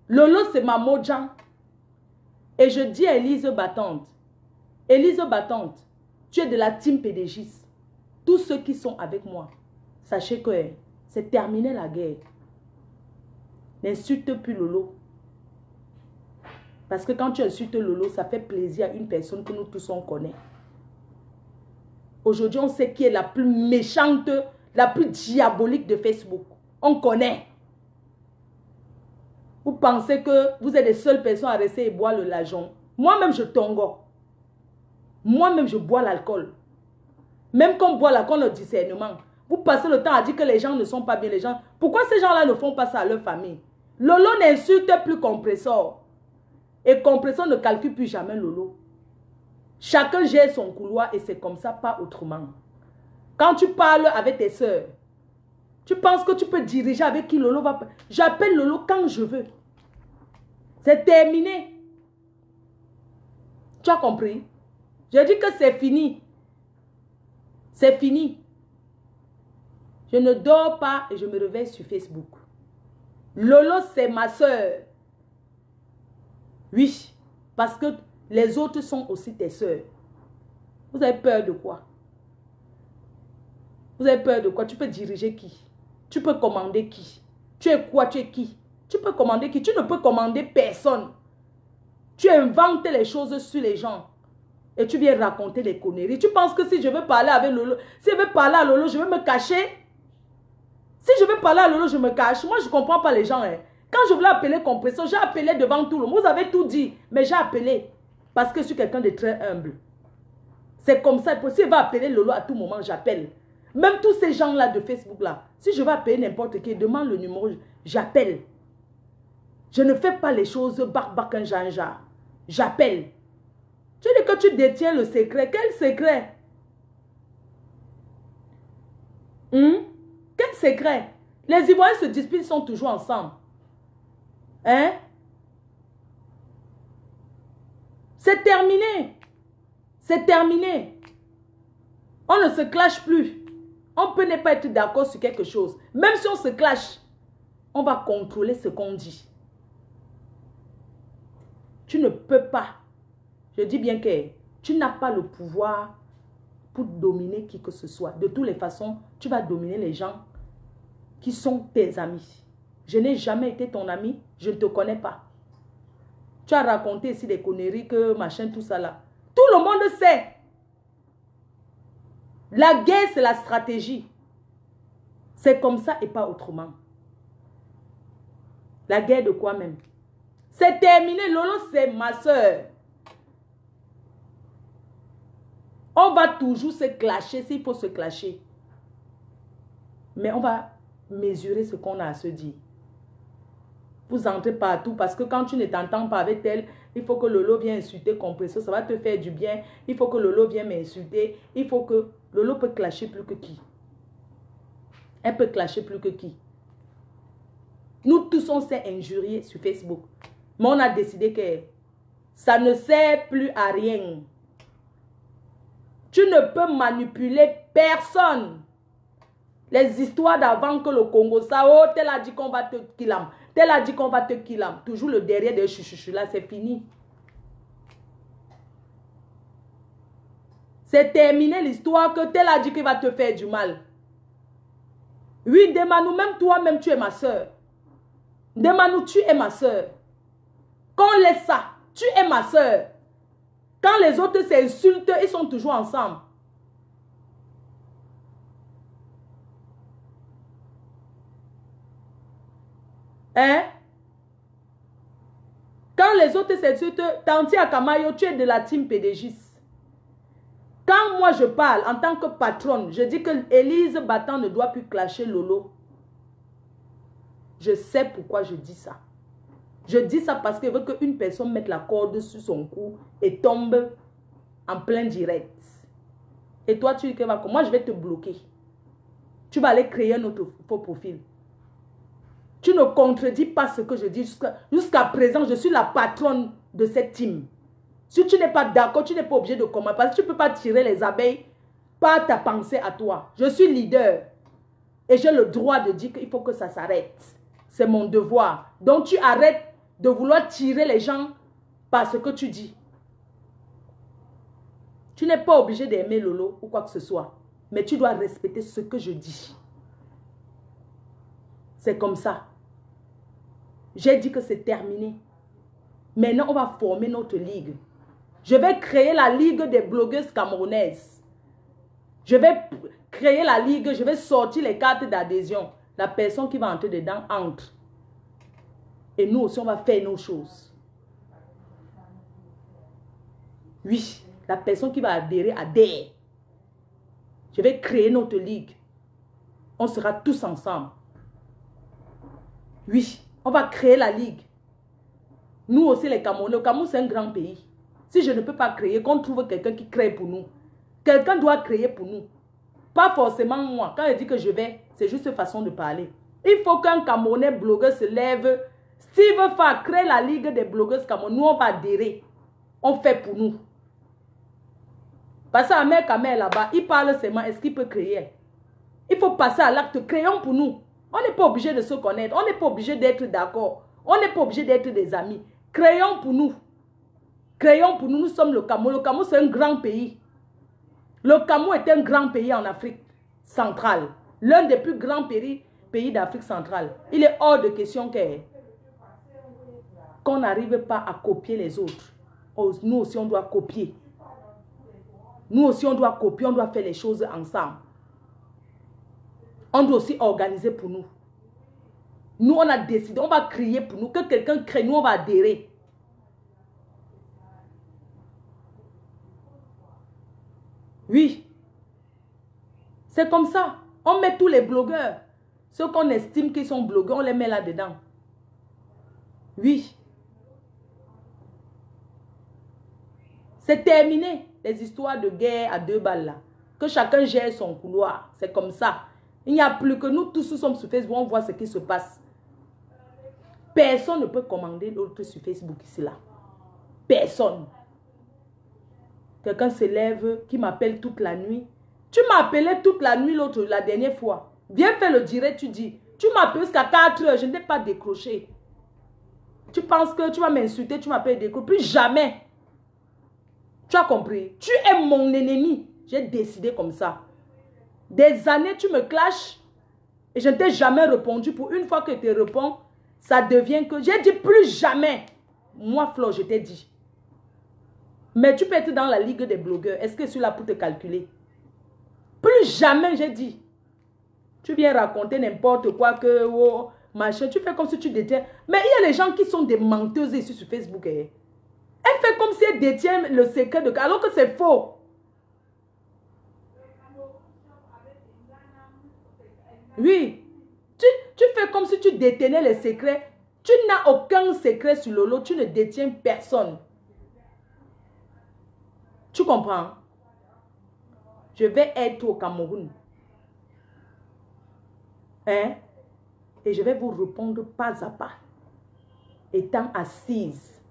Lolo, c'est ma Mojang. Et je dis à Élise Battante, Élise Battante, tu es de la team PDGiste. Tous ceux qui sont avec moi, sachez que c'est terminé la guerre. N'insulte plus Lolo. Parce que quand tu insultes Lolo, ça fait plaisir à une personne que nous tous on connaît. Aujourd'hui, on sait qui est la plus méchante, la plus diabolique de Facebook. On connaît. Vous pensez que vous êtes les seules personnes à rester et boire le lajon. Moi-même, je tongo. Moi-même, je bois l'alcool. Même quand on boit l'alcool, le discernement. Vous passez le temps à dire que les gens ne sont pas bien. Les gens. Pourquoi ces gens-là ne font pas ça à leur famille? Lolo n'insulte plus Compressor. Et Compressor ne calcule plus jamais Lolo. Chacun gère son couloir et c'est comme ça, pas autrement. Quand tu parles avec tes soeurs, tu penses que tu peux diriger avec qui Lolo va... J'appelle Lolo quand je veux. C'est terminé. Tu as compris? Je dis que c'est fini. C'est fini. Je ne dors pas et je me réveille sur Facebook. Lolo, c'est ma soeur. Oui, parce que les autres sont aussi tes soeurs. Vous avez peur de quoi? Vous avez peur de quoi? Tu peux diriger qui? Tu peux commander qui? Tu es quoi? Tu es qui? Tu peux commander qui? Tu ne peux commander personne. Tu inventes les choses sur les gens. Et tu viens raconter des conneries. Tu penses que si je veux parler avec Lolo, si je veux parler à Lolo, je vais me cacher? Si je veux parler à Lolo, je me cache. Moi, je ne comprends pas les gens. Hein. Quand je voulais appeler Compressor, j'ai appelé devant tout le monde. Vous avez tout dit, mais j'ai appelé. Parce que je suis quelqu'un de très humble. C'est comme ça. Si je veux appeler Lolo à tout moment, j'appelle. Même tous ces gens-là de Facebook là, si je veux appeler n'importe qui, demande le numéro, j'appelle. Je ne fais pas les choses barbac janja. J'appelle. Tu dis que tu détiens le secret. Quel secret? Quel secret? Les Ivoiriens se disputent, ils sont toujours ensemble. Hein? C'est terminé. C'est terminé. On ne se clash plus. On peut ne pas être d'accord sur quelque chose. Même si on se clash, on va contrôler ce qu'on dit. Tu ne peux pas. Je dis bien que tu n'as pas le pouvoir pour dominer qui que ce soit. De toutes les façons, tu vas dominer les gens qui sont tes amis. Je n'ai jamais été ton ami, je ne te connais pas. Tu as raconté ici des conneries, que machin, tout ça là. Tout le monde sait. La guerre, c'est la stratégie. C'est comme ça et pas autrement. La guerre de quoi même? C'est terminé. Lolo, c'est ma soeur. On va toujours se clasher s'il faut se clasher. Mais on va mesurer ce qu'on a à se dire. Vous entrez partout parce que quand tu ne t'entends pas avec elle, il faut que Lolo vienne insulter Compressor. Ça va te faire du bien. Il faut que Lolo vienne m'insulter. Il faut que Lolo peut clasher plus que qui? Elle peut clasher plus que qui? Nous tous, on s'est injuriés sur Facebook. Mais on a décidé que ça ne sert plus à rien. Tu ne peux manipuler personne. Les histoires d'avant que le Congo, ça, oh, tel a dit qu'on va te killam. Tel a dit qu'on va te killam. Toujours le derrière des chouchouchous là, c'est fini. C'est terminé l'histoire que tel a dit qu'il va te faire du mal. Oui, Ndemanu, même toi-même, tu es ma soeur. Ndemanu, tu es ma soeur. Quand on laisse ça, tu es ma soeur. Quand les autres s'insultent, ils sont toujours ensemble. Hein? Quand les autres s'insultent, Tanti Akamayo, tu es de la team PDGis. Quand moi je parle en tant que patronne, je dis que Élise Battant ne doit plus clasher Lolo. Je sais pourquoi je dis ça. Je dis ça parce que je veux qu'une personne mette la corde sur son cou et tombe en plein direct. Et toi, tu dis que moi je vais te bloquer. Tu vas aller créer un autre faux profil. Tu ne contredis pas ce que je dis. Jusqu'à présent, je suis la patronne de cette team. Si tu n'es pas d'accord, tu n'es pas obligé de commenter. Parce que tu ne peux pas tirer les abeilles par ta pensée à toi. Je suis leader. Et j'ai le droit de dire qu'il faut que ça s'arrête. C'est mon devoir. Donc tu arrêtes de vouloir tirer les gens par ce que tu dis. Tu n'es pas obligé d'aimer Lolo ou quoi que ce soit. Mais tu dois respecter ce que je dis. C'est comme ça. J'ai dit que c'est terminé. Maintenant, on va former notre ligue. Je vais créer la ligue des blogueuses camerounaises. Je vais créer la ligue, je vais sortir les cartes d'adhésion. La personne qui va entrer dedans entre. Et nous aussi, on va faire nos choses. Oui, la personne qui va adhérer adhère. Je vais créer notre ligue. On sera tous ensemble. Oui, on va créer la ligue. Nous aussi, les Camerounais. Le Cameroun, c'est un grand pays. Si je ne peux pas créer, qu'on trouve quelqu'un qui crée pour nous. Quelqu'un doit créer pour nous. Pas forcément moi. Quand je dis que je vais, c'est juste une façon de parler. Il faut qu'un Camerounais blogueur se lève. S'il veut faire créer la ligue des blogueuses Cameroun, nous, on va adhérer. On fait pour nous. Parce qu'à Mère Kamel là-bas, il parle seulement, est-ce qu'il peut créer? Il faut passer à l'acte. Créons pour nous. On n'est pas obligé de se connaître. On n'est pas obligé d'être d'accord. On n'est pas obligé d'être des amis. Créons pour nous. Créons pour nous. Nous sommes le Cameroun. Le Cameroun, c'est un grand pays. Le Cameroun est un grand pays en Afrique centrale. L'un des plus grands pays d'Afrique centrale. Il est hors de question qu'on n'arrive pas à copier les autres. Nous aussi, on doit copier. Nous aussi, on doit copier. On doit faire les choses ensemble. On doit aussi organiser pour nous. Nous, on a décidé, on va crier pour nous. Que quelqu'un crée, nous, on va adhérer. Oui. C'est comme ça. On met tous les blogueurs. Ceux qu'on estime qu'ils sont blogueurs, on les met là-dedans. Oui. C'est terminé, les histoires de guerre à 2 balles là. Que chacun gère son couloir. C'est comme ça. Il n'y a plus que nous tous sommes sur Facebook, on voit ce qui se passe. Personne ne peut commander l'autre sur Facebook ici là. Personne. Quelqu'un se lève, qui m'appelle toute la nuit. Tu m'as appelé toute la nuit l'autre, la dernière fois. Viens faire le direct, tu dis. Tu m'appelles jusqu'à 4 heures, je n'ai pas décroché. Tu penses que tu vas m'insulter, tu m'appelles décrocher. Plus jamais. Tu as compris? Tu es mon ennemi. J'ai décidé comme ça. Des années, tu me clashes et je ne t'ai jamais répondu. Pour une fois que tu réponds, ça devient que... J'ai dit plus jamais. Moi, Flo, je t'ai dit. Mais tu peux être dans la ligue des blogueurs. Est-ce que je suis là pour te calculer? Plus jamais, j'ai dit. Tu viens raconter n'importe quoi que... Oh, machin. Tu fais comme si tu détiens... Mais il y a les gens qui sont des menteuses ici sur Facebook. Eh. Elle fait comme si elle détient le secret de... Alors que c'est faux. Oui. Tu fais comme si tu détenais les secrets. Tu n'as aucun secret sur Lolo. Tu ne détiens personne. Tu comprends? Je vais être au Cameroun. Hein? Et je vais vous répondre pas à pas. Étant assise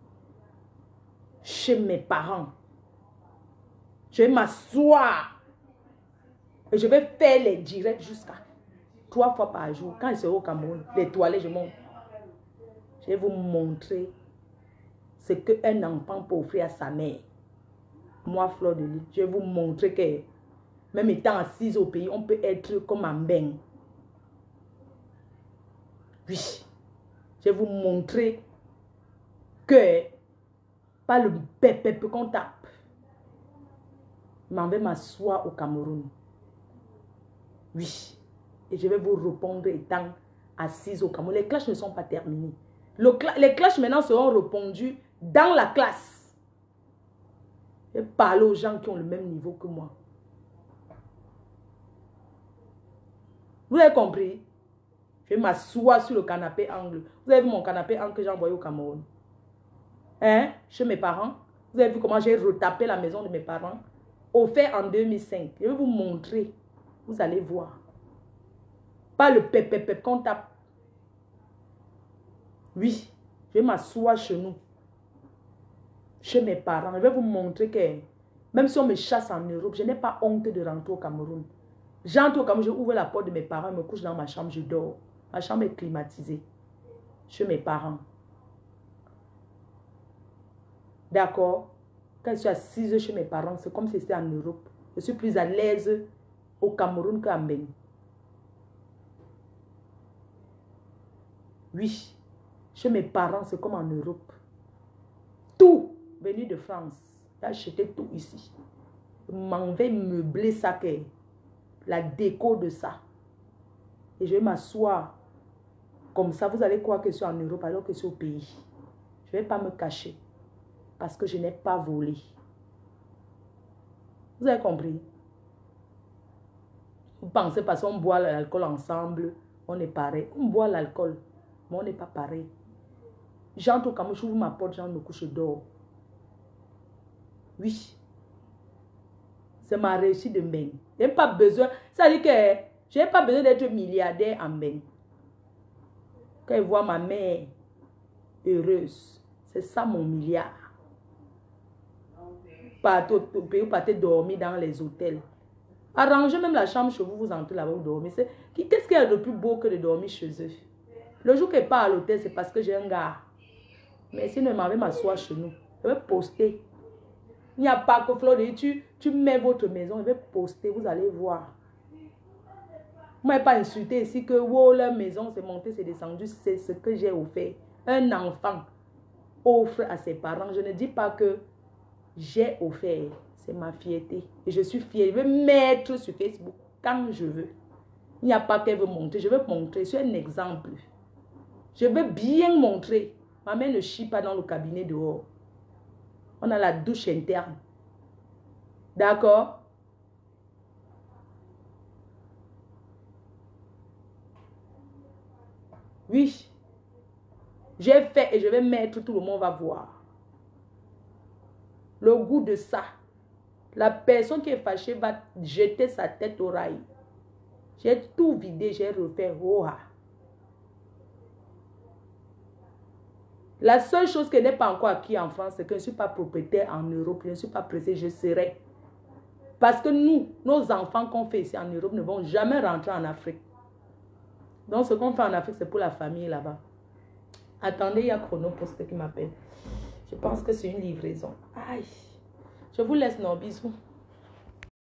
chez mes parents. Je vais m'asseoir. Et je vais faire les directs jusqu'à 3 fois par jour. Quand je serai au Cameroun, les toilettes, je monte. Je vais vous montrer ce qu'un enfant peut offrir à sa mère. Moi, Fleur de Lys, je vais vous montrer que même étant assise au pays, on peut être comme un bain. Oui. Je vais vous montrer que pas le pépé qu'on tape. Je m'en vais m'asseoir au Cameroun. Oui. Et je vais vous répondre étant assise au Cameroun. Les clashs ne sont pas terminés. Les clashs maintenant seront répondus dans la classe. Je vais parler aux gens qui ont le même niveau que moi. Vous avez compris? Je vais m'asseoir sur le canapé angle. Vous avez vu mon canapé angle que j'ai envoyé au Cameroun? Hein? Chez mes parents. Vous avez vu comment j'ai retapé la maison de mes parents? Offert en 2005. Je vais vous montrer. Vous allez voir. Pas le pépé qu'on tape. Oui. Je vais m'asseoir chez nous. Chez mes parents. Je vais vous montrer que même si on me chasse en Europe, je n'ai pas honte de rentrer au Cameroun. J'entre au Cameroun, je ouvre la porte de mes parents, je me couche dans ma chambre, je dors. Ma chambre est climatisée. Chez mes parents. D'accord? Quand je suis assise chez mes parents, c'est comme si c'était en Europe. Je suis plus à l'aise au Cameroun qu'à Mbeng. Oui. Chez mes parents, c'est comme en Europe. Tout venu de France. J'ai acheté tout ici. Je m'en vais meubler ça, que la déco de ça. Et je vais m'asseoir. Comme ça, vous allez croire que je suis en Europe alors que je suis au pays. Je ne vais pas me cacher. Parce que je n'ai pas volé. Vous avez compris? Vous pensez parce qu'on boit l'alcool ensemble, on est pareil. On boit l'alcool, mais on n'est pas pareil. J'entre au Cameroun, j'ouvre ma porte, j'entre me couche, je dors. Oui. C'est ma réussite de Mbeng. Je n'ai pas besoin. Ça veut dire que je n'ai pas besoin d'être milliardaire en Mbeng. Quand je vois ma mère heureuse, c'est ça mon milliard. Partez dormir dans les hôtels. Arrangez même la chambre chez vous, vous entrez là-bas, vous dormez. Qu'est-ce qu'il y a de plus beau que de dormir chez eux? Le jour que je pars à l'hôtel, c'est parce que j'ai un gars. Mais sinon, je m'en vais m'asseoir chez nous. Je vais poster. Il n'y a pas que Flo, tu mets votre maison, je vais poster, vous allez voir. Vous ne m'avez pas insulté ici que wow, leur maison, c'est monté, c'est descendu, c'est ce que j'ai offert. Un enfant offre à ses parents. Je ne dis pas que j'ai offert. C'est ma fierté. Et je suis fière. Je vais mettre sur Facebook quand je veux. Il n'y a pas qu'elle veut montrer. Je veux montrer. Je suis un exemple. Je veux bien montrer. Ma mère ne chie pas dans le cabinet dehors. On a la douche interne. D'accord? Oui. J'ai fait et je vais mettre, tout le monde va voir. Le goût de ça. La personne qui est fâchée va jeter sa tête au rail. J'ai tout vidé, j'ai refait. La seule chose qui n'est pas encore acquis en France, c'est que je ne suis pas propriétaire en Europe. Je ne suis pas pressé, je serai. Parce que nous, nos enfants qu'on fait ici en Europe ne vont jamais rentrer en Afrique. Donc ce qu'on fait en Afrique, c'est pour la famille là-bas. Attendez, il y a Chronopost qui m'appelle. Je pense que c'est une livraison. Aïe. Je vous laisse, nos bisous.